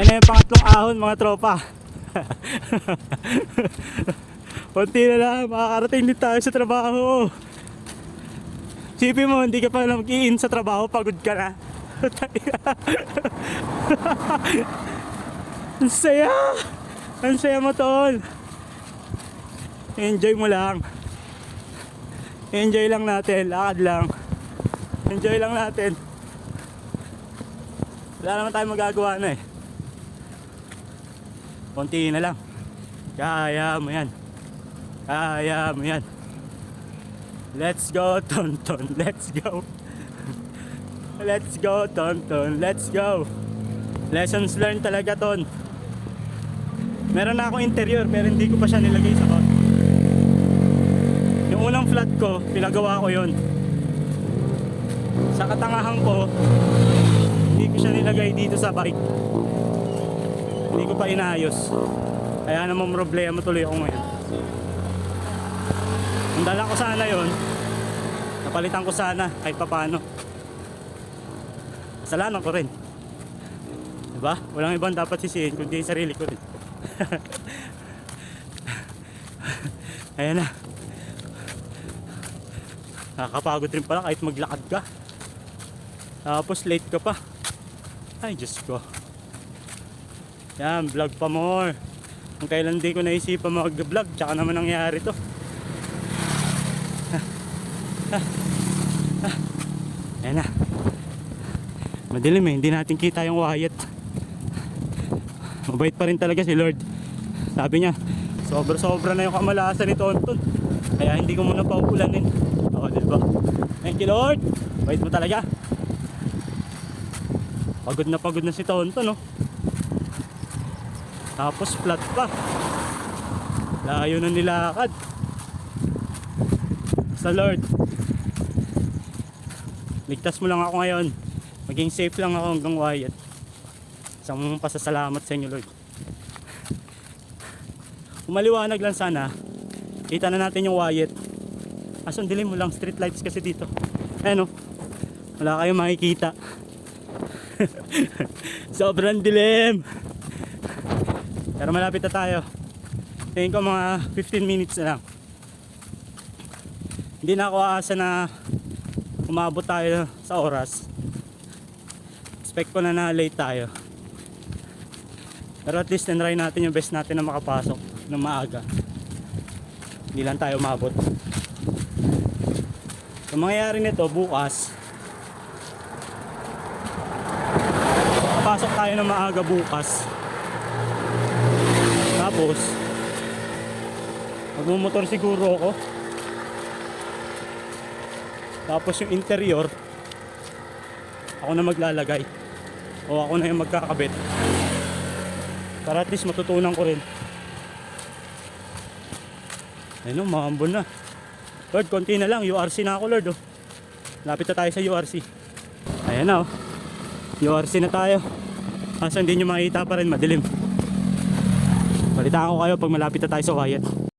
Ayan na yung pangatlong ahon mga tropa. Kunti na lang, makakarating din tayo sa trabaho. Sipin mo, hindi ka pa mag-i-in sa trabaho, pagod ka na. Ang saya! Ang saya mo, tol. Enjoy mo lang. Enjoy lang natin, lakad lang. Enjoy lang natin. Wala naman tayong magagawa na eh. Konti na lang. Kaya mo yan. Kaya mo yan. Let's go, Tonton. Let's go. Let's go, Tonton. Let's go. Lessons learned talaga, Ton. Meron na akong interior pero hindi ko pa siya nilagay sa car. Yung unang flat ko, pinagawa ko yon. Sa katangahan ko, hindi ko siya nilagay dito sa bike. Hindi ko pa inayos. Kaya naman problema tuloy ako ngayon. Ang dala ko sana yon, napalitan ko sana kahit papano. Kasalanan ko rin. Diba? Walang ibang dapat sisihin kundi yung sarili ko rin. Ayan na. Nakakapagod rin pala kahit maglakad ka. Tapos late ka pa. Ay Diyos ko. Yan, vlog pa more. Kung kailan di ko naisipan mag-vlog, tsaka naman nangyari to. Ayan na. Madilim eh, hindi natin kita yung Wyatt. Mabait pa rin talaga si Lord. Sabi niya, sobra-sobra na yung kamalasan ni Tonton. Kaya hindi ko muna pauulanin. O, diba? Thank you, Lord. Bait mo talaga. Pagod na si Tonton, no? Tapos flat pa. Layo na nilakad. Sa Lord, ligtas mo lang ako ngayon. Maging safe lang ako hanggang Wyatt. Isang pasasalamat sa inyo, Lord. Kung maliwanag lang sana, kita na natin yung Wyatt. Asan dilim mo lang, street lights kasi dito. Ayan o, wala kayong makikita. Sobrang dilim. Pero malapit na tayo. Tingin ko mga 15 minutes na lang. Hindi na ako aasa na umabot tayo sa oras. Expect ko na late tayo. Pero at least try natin yung best natin na makapasok ng maaga. Hindi lang tayo umabot. Yung mangyayari nito bukas, pasok tayo ng maaga bukas. Tapos magmumotor siguro ako. Tapos yung interior ako na maglalagay o ako na yung magkakabit para at least matutunan ko rin. Ayun, maambon na. Lord, konti na lang, URC na ako, Lord. Oh. Lapit na tayo sa URC. Ayan na, oh. URC na tayo. Kaso hindi nyo makita pa rin, madilim. Balitaan ko kayo pag malapit na tayo sa Wyatt.